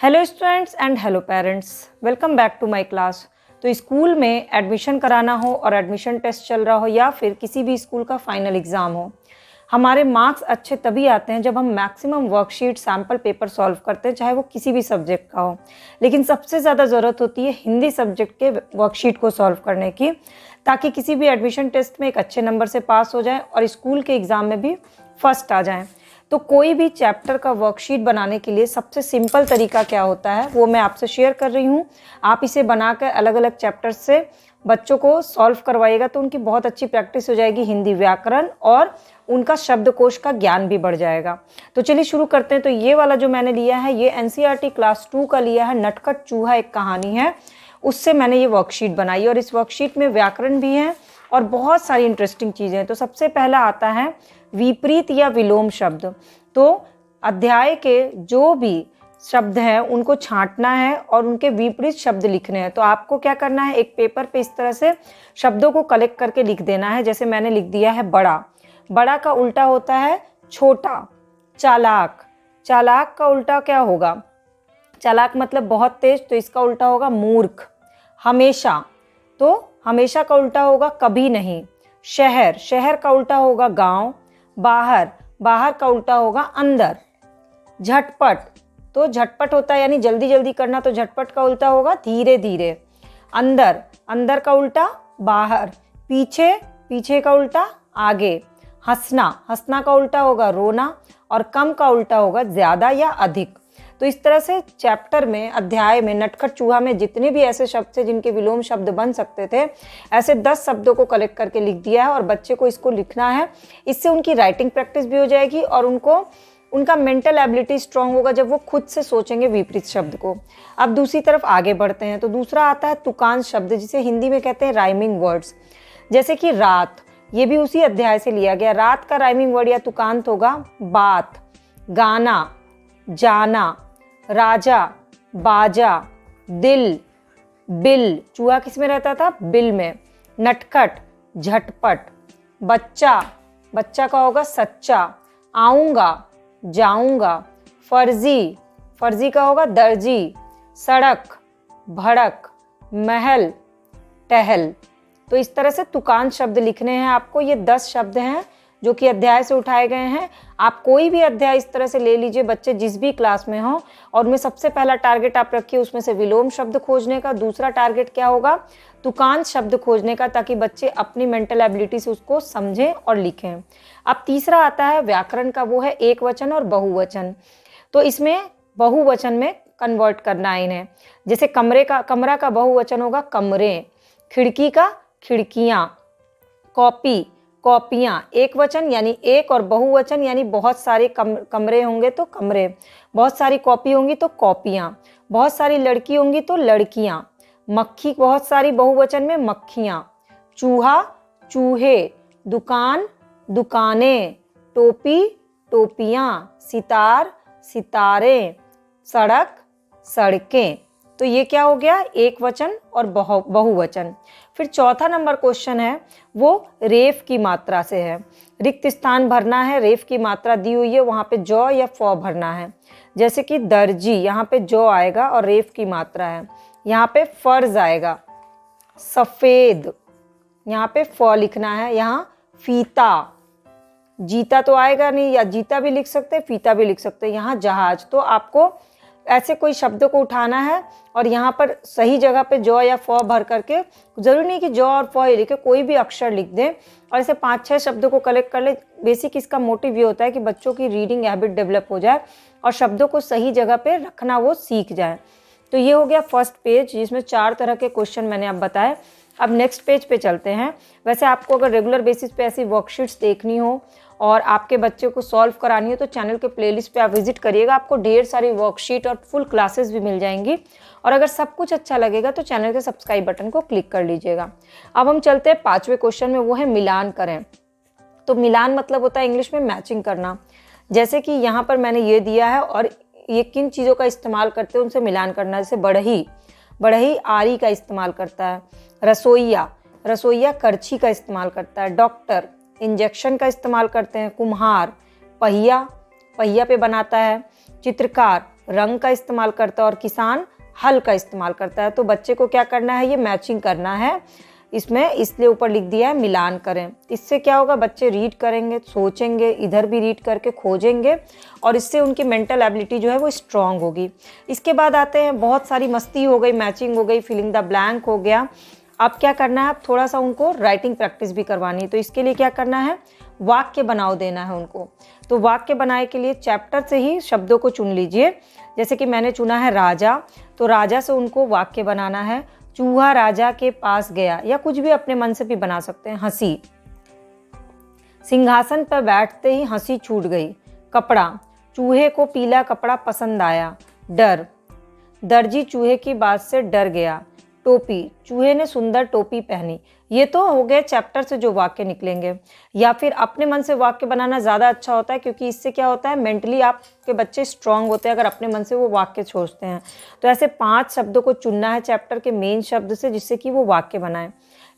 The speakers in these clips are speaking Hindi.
Hello students and hello parents, welcome back to my class. तो स्कूल में एडमिशन कराना हो और एडमिशन टेस्ट चल रहा हो या फिर किसी भी स्कूल का फाइनल एग्ज़ाम हो, हमारे मार्क्स अच्छे तभी आते हैं जब हम maximum worksheet sample paper solve करते हैं, चाहे वो किसी भी सब्जेक्ट का हो। लेकिन सबसे ज़्यादा ज़रूरत होती है हिंदी सब्जेक्ट के वर्कशीट को सॉल्व करने की, ताकि किसी भी एडमिशन टेस्ट में एक अच्छे नंबर से पास हो जाए और स्कूल के एग्ज़ाम में भी फर्स्ट आ जाएँ। तो कोई भी चैप्टर का वर्कशीट बनाने के लिए सबसे सिंपल तरीका क्या होता है वो मैं आपसे शेयर कर रही हूँ। आप इसे बनाकर अलग अलग चैप्टर्स से बच्चों को सॉल्व करवाइएगा तो उनकी बहुत अच्छी प्रैक्टिस हो जाएगी हिंदी व्याकरण और उनका शब्दकोश का ज्ञान भी बढ़ जाएगा। तो चलिए शुरू करते हैं। तो ये वाला जो मैंने लिया है ये एनसीईआरटी क्लास 2 का लिया है, नटखट चूहा एक कहानी है, उससे मैंने ये वर्कशीट बनाई और इस वर्कशीट में व्याकरण भी है और बहुत सारी इंटरेस्टिंग चीज़ें हैं। तो सबसे पहला आता है विपरीत या विलोम शब्द। तो अध्याय के जो भी शब्द हैं उनको छांटना है और उनके विपरीत शब्द लिखने हैं। तो आपको क्या करना है, एक पेपर पे इस तरह से शब्दों को कलेक्ट करके लिख देना है। जैसे मैंने लिख दिया है बड़ा, बड़ा का उल्टा होता है छोटा। चालाक, चालाक का उल्टा क्या होगा, चालाक मतलब बहुत तेज, तो इसका उल्टा होगा मूर्ख। हमेशा, तो हमेशा का उल्टा होगा कभी नहीं। शहर, शहर का उल्टा होगा गांव। बाहर, बाहर का उल्टा होगा अंदर। झटपट, तो झटपट होता है यानी जल्दी जल्दी करना, तो झटपट का उल्टा होगा धीरे धीरे। अंदर, अंदर का उल्टा बाहर। पीछे, पीछे का उल्टा आगे। हंसना, हंसना का उल्टा होगा रोना और कम का उल्टा होगा ज्यादा या अधिक। तो इस तरह से चैप्टर में, अध्याय में, नटखट चूहा में जितने भी ऐसे शब्द थे जिनके विलोम शब्द बन सकते थे, ऐसे 10 शब्दों को कलेक्ट करके लिख दिया है और बच्चे को इसको लिखना है। इससे उनकी राइटिंग प्रैक्टिस भी हो जाएगी और उनको उनका मेंटल एबिलिटी स्ट्रांग होगा जब वो खुद से सोचेंगे विपरीत शब्द को। अब दूसरी तरफ आगे बढ़ते हैं। तो दूसरा आता है तुकांश शब्द, जिसे हिंदी में कहते हैं राइमिंग वर्ड्स। जैसे कि रात, ये भी उसी अध्याय से लिया गया। रात का राइमिंग वर्ड या तुकांत होगा बात। गाना, जाना। राजा, बाजा। दिल, बिल, चूहा किस में रहता था, बिल में। नटखट, झटपट। बच्चा, बच्चा का होगा सच्चा। आऊंगा, जाऊंगा। फर्जी, फर्जी का होगा दर्जी। सड़क, भड़क। महल, टहल। तो इस तरह से तुकांत शब्द लिखने हैं आपको। ये 10 शब्द हैं जो कि अध्याय से उठाए गए हैं। आप कोई भी अध्याय इस तरह से ले लीजिए, बच्चे जिस भी क्लास में हों, और उनमें सबसे पहला टारगेट आप रखिए उसमें से विलोम शब्द खोजने का। दूसरा टारगेट क्या होगा, तुकांत शब्द खोजने का, ताकि बच्चे अपनी मेंटल एबिलिटी से उसको समझें और लिखें। अब तीसरा आता है व्याकरण का, वो है एक वचन और बहुवचन। तो इसमें बहुवचन में कन्वर्ट करना है इन्हें। जैसे कमरे का, कमरा का बहुवचन होगा कमरे। खिड़की का खिड़कियाँ। कॉपी, कॉपियाँ। एक वचन यानी एक और बहुवचन यानी बहुत सारे कमरे होंगे तो कमरे, बहुत सारी कॉपी होंगी तो कॉपियाँ, बहुत सारी लड़की होंगी तो लड़कियाँ। मक्खी बहुत सारी बहुवचन में मक्खियाँ। चूहा, चूहे। दुकान, दुकानें। टोपी, टोपियाँ। सितार, सितारे। सड़क, सड़कें। तो ये क्या हो गया, एक वचन और बहुवचन। फिर चौथा नंबर क्वेश्चन है वो रेफ की मात्रा से है। रिक्त स्थान भरना है, रेफ की मात्रा दी हुई है, वहाँ पे जौ या फौ भरना है। जैसे कि दर्जी, यहाँ पे जौ आएगा और रेफ की मात्रा है। यहाँ पे फर्ज आएगा। सफ़ेद, यहाँ पे फौ लिखना है। यहाँ फीता, जीता तो आएगा नहीं, या जीता भी लिख सकते हैं, फीता भी लिख सकते हैं। यहाँ जहाज। तो आपको ऐसे कोई शब्दों को उठाना है और यहाँ पर सही जगह पे जौ या फौ भर करके, जरूरी नहीं कि जौ और फौ ही लिखे, कोई भी अक्षर लिख दें और ऐसे 5-6 शब्दों को कलेक्ट कर ले। बेसिक इसका मोटिव ये होता है कि बच्चों की रीडिंग हैबिट डेवलप हो जाए और शब्दों को सही जगह पे रखना वो सीख जाए। तो ये हो गया फर्स्ट पेज, जिसमें 4 तरह के क्वेश्चन मैंने आप बताए। अब नेक्स्ट पेज पे चलते हैं। वैसे आपको अगर रेगुलर बेसिस पे ऐसी वर्कशीट्स देखनी हो और आपके बच्चे को सॉल्व करानी हो तो चैनल के प्लेलिस्ट पे आप विजिट करिएगा, आपको ढेर सारी वर्कशीट और फुल क्लासेस भी मिल जाएंगी। और अगर सब कुछ अच्छा लगेगा तो चैनल के सब्सक्राइब बटन को क्लिक कर लीजिएगा। अब हम चलते हैं 5वें क्वेश्चन में, वो है मिलान करें। तो मिलान मतलब होता है इंग्लिश में मैचिंग करना। जैसे कि यहाँ पर मैंने ये दिया है और ये किन चीज़ों का इस्तेमाल करते हैं उनसे मिलान करना। जैसे बढ़ई, बढ़ई आरी का इस्तेमाल करता है। रसोइया, रसोइया करछी का इस्तेमाल करता है। डॉक्टर इंजेक्शन का इस्तेमाल करते हैं। कुम्हार पहिया, पहिया पे बनाता है। चित्रकार, रंग का इस्तेमाल करता है और किसान हल का इस्तेमाल करता है। तो बच्चे को क्या करना है, ये मैचिंग करना है इसमें, इसलिए ऊपर लिख दिया है मिलान करें। इससे क्या होगा, बच्चे रीड करेंगे, सोचेंगे, इधर भी रीड करके खोजेंगे और इससे उनकी मेंटल एबिलिटी जो है वो स्ट्रांग होगी। इसके बाद आते हैं, बहुत सारी मस्ती हो गई, मैचिंग हो गई, फिलिंग द ब्लैंक हो गया। अब क्या करना है, अब थोड़ा सा उनको राइटिंग प्रैक्टिस भी करवानी है। तो इसके लिए क्या करना है, वाक्य बनाओ देना है उनको। तो वाक्य बनाए के लिए चैप्टर से ही शब्दों को चुन लीजिए। जैसे कि मैंने चुना है राजा, तो राजा से उनको वाक्य बनाना है। चूहा राजा के पास गया, या कुछ भी अपने मन से भी बना सकते हैं। हंसी, सिंहासन पर बैठते ही हंसी छूट गई। कपड़ा, चूहे को पीला कपड़ा पसंद आया। डर, दर्जी चूहे की बात से डर गया। टोपी, चूहे ने सुंदर टोपी पहनी। ये तो हो गए चैप्टर से जो वाक्य निकलेंगे। या फिर अपने मन से वाक्य बनाना ज़्यादा अच्छा होता है, क्योंकि इससे क्या होता है, मेंटली आपके बच्चे स्ट्रांग होते हैं अगर अपने मन से वो वाक्य सोचते हैं। तो ऐसे 5 शब्दों को चुनना है चैप्टर के मेन शब्द से, जिससे कि वो वाक्य बनाएं।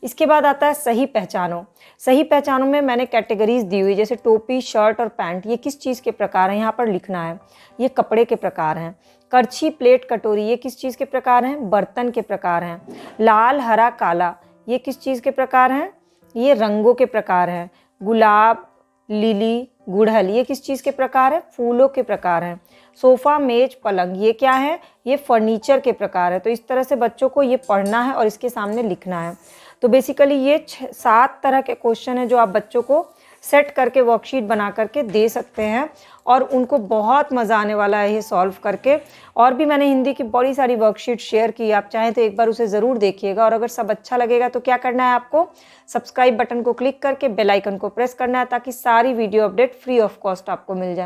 इसके बाद आता है सही पहचानो। सही पहचानो में मैंने कैटेगरीज दी हुई, जैसे टोपी, शर्ट और पैंट, ये किस चीज़ के प्रकार हैं यहाँ पर लिखना है। ये कपड़े के प्रकार हैं। करछी, प्लेट, कटोरी, ये किस चीज़ के प्रकार हैं, बर्तन के प्रकार हैं। लाल, हरा, काला, ये किस चीज़ के प्रकार हैं, ये रंगों के प्रकार हैं। गुलाब, लिली, गुड़हल, ये किस चीज़ के प्रकार है, फूलों के प्रकार हैं। सोफ़ा, मेज, पलंग, ये क्या है, ये फर्नीचर के प्रकार है। तो इस तरह से बच्चों को ये पढ़ना है और इसके सामने लिखना है। तो बेसिकली ये 7 तरह के क्वेश्चन हैं जो आप बच्चों को सेट करके वर्कशीट बना करके दे सकते हैं और उनको बहुत मज़ा आने वाला है ये सॉल्व करके। और भी मैंने हिंदी की बड़ी सारी वर्कशीट शेयर की, आप चाहें तो एक बार उसे ज़रूर देखिएगा। और अगर सब अच्छा लगेगा तो क्या करना है, आपको सब्सक्राइब बटन को क्लिक करके बेल आइकन को प्रेस करना है, ताकि सारी video update free of cost आपको मिल जाए।